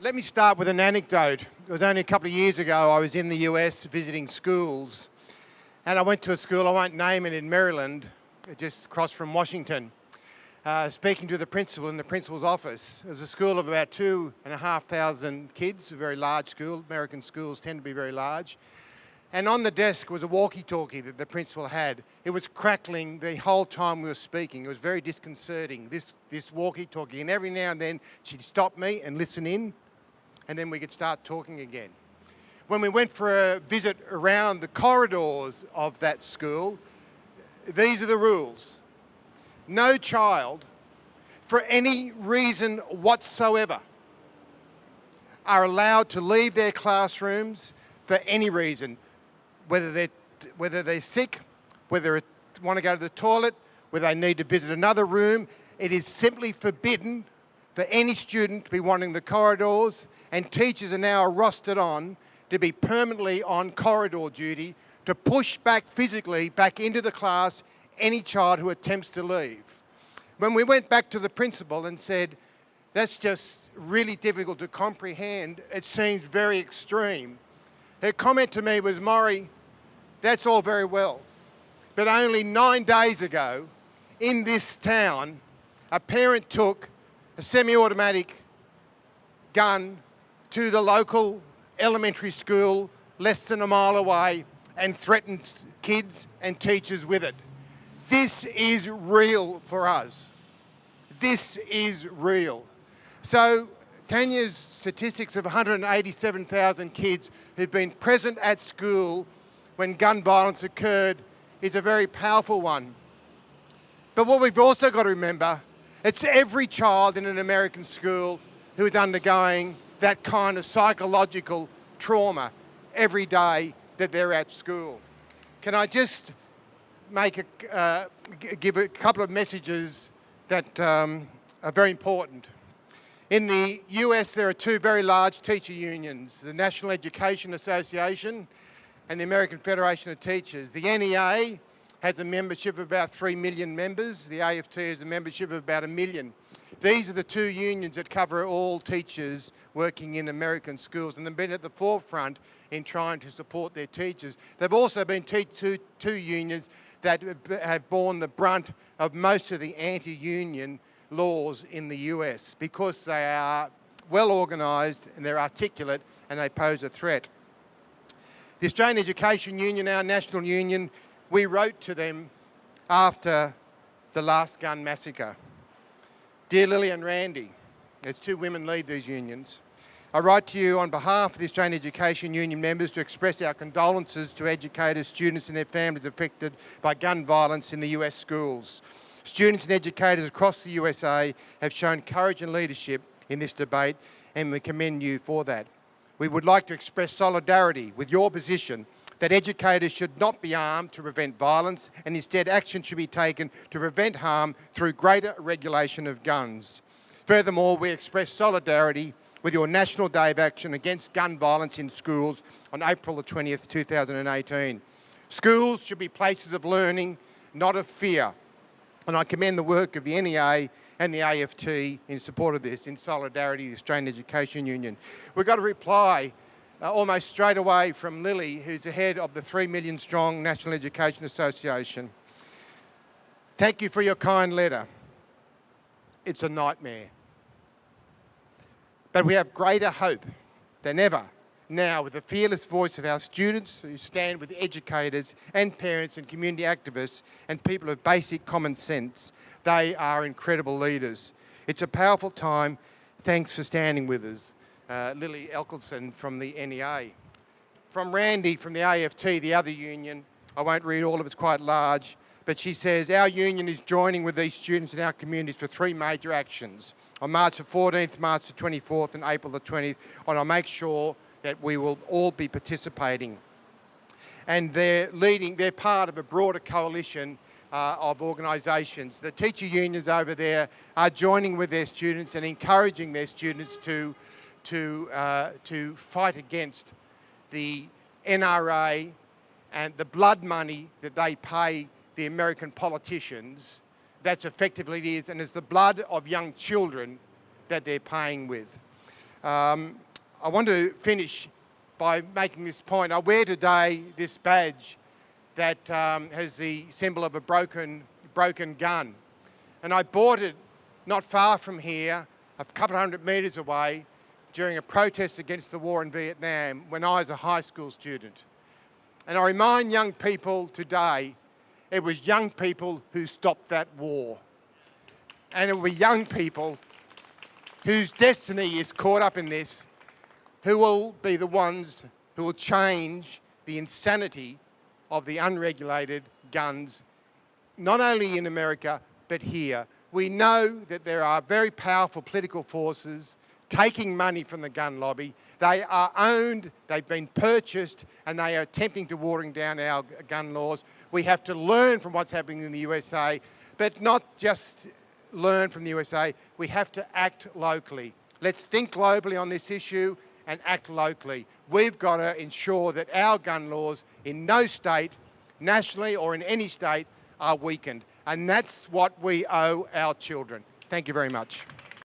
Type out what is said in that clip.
Let me start with an anecdote. It was only a couple of years ago I was in the US visiting schools, and I went to a school, I won't name it, in Maryland, just across from Washington, speaking to the principal in the principal's office. It was a school of about 2,500 kids, a very large school. American schools tend to be very large. And on the desk was a walkie-talkie that the principal had. It was crackling the whole time we were speaking. It was very disconcerting, this walkie-talkie. And every now and then she'd stop me and listen in, and then we could start talking again. When we went for a visit around the corridors of that school, these are the rules. No child, for any reason whatsoever, are allowed to leave their classrooms for any reason, whether they're sick, whether they want to go to the toilet, whether they need to visit another room. It is simply forbidden for any student to be wandering the corridors, and teachers are now rostered on to be permanently on corridor duty to push back physically back into the class any child who attempts to leave. When we went back to the principal and said, that's just really difficult to comprehend, it seems very extreme, her comment to me was, Maurie, that's all very well, but only 9 days ago in this town, a parent took a semi-automatic gun to the local elementary school less than a mile away and threatened kids and teachers with it. This is real for us. This is real. So Tanya's statistics of 187,000 kids who've been present at school when gun violence occurred is a very powerful one. But what we've also got to remember, it's every child in an American school who is undergoing that kind of psychological trauma every day that they're at school. Can I just give a couple of messages that are very important? In the US, there are two very large teacher unions, the National Education Association and the American Federation of Teachers. The NEA has a membership of about 3 million members. The AFT has a membership of about 1 million. These are the two unions that cover all teachers working in American schools, and they've been at the forefront in trying to support their teachers. They've also been two unions that have borne the brunt of most of the anti-union laws in the US because they are well organised and they're articulate and they pose a threat. The Australian Education Union, our national union, we wrote to them after the last gun massacre. Dear Lily and Randy, as two women lead these unions, I write to you on behalf of the Australian Education Union members to express our condolences to educators, students and their families affected by gun violence in the US schools. Students and educators across the USA have shown courage and leadership in this debate, and we commend you for that. We would like to express solidarity with your position that educators should not be armed to prevent violence, and instead action should be taken to prevent harm through greater regulation of guns. Furthermore, we express solidarity with your National Day of Action against gun violence in schools on April the 20th, 2018. Schools should be places of learning, not of fear. And I commend the work of the NEA and the AFT in support of this, in solidarity with the Australian Education Union. We got a reply almost straight away from Lily, who's the head of the 3 million strong National Education Association. Thank you for your kind letter. It's a nightmare. But we have greater hope than ever now with the fearless voice of our students who stand with educators and parents and community activists and people of basic common sense. They are incredible leaders. It's a powerful time. Thanks for standing with us. Lily Elkelson from the NEA. From Randy from the AFT, the other union, I won't read all of it, it's quite large, but she says, our union is joining with these students in our communities for 3 major actions. On March the 14th, March the 24th and April the 20th, and I'll make sure that we will all be participating. And they're part of a broader coalition of organisations. The teacher unions over there are joining with their students and encouraging their students to fight against the NRA and the blood money that they pay the American politicians. That's effectively it is, and it's the blood of young children that they're paying with. I want to finish by making this point. I wear today this badge that has the symbol of a broken gun. And I bought it not far from here, a couple of 100 metres away, during a protest against the war in Vietnam when I was a high school student. And I remind young people today, it was young people who stopped that war. And it were young people whose destiny is caught up in this, who will be the ones who will change the insanity of the unregulated guns, not only in America, but here. We know that there are very powerful political forces taking money from the gun lobby. They are owned, they've been purchased, and they are attempting to watering down our gun laws. We have to learn from what's happening in the USA, but not just learn from the USA, we have to act locally. Let's think globally on this issue and act locally. We've got to ensure that our gun laws in no state, nationally or in any state, are weakened. And that's what we owe our children. Thank you very much.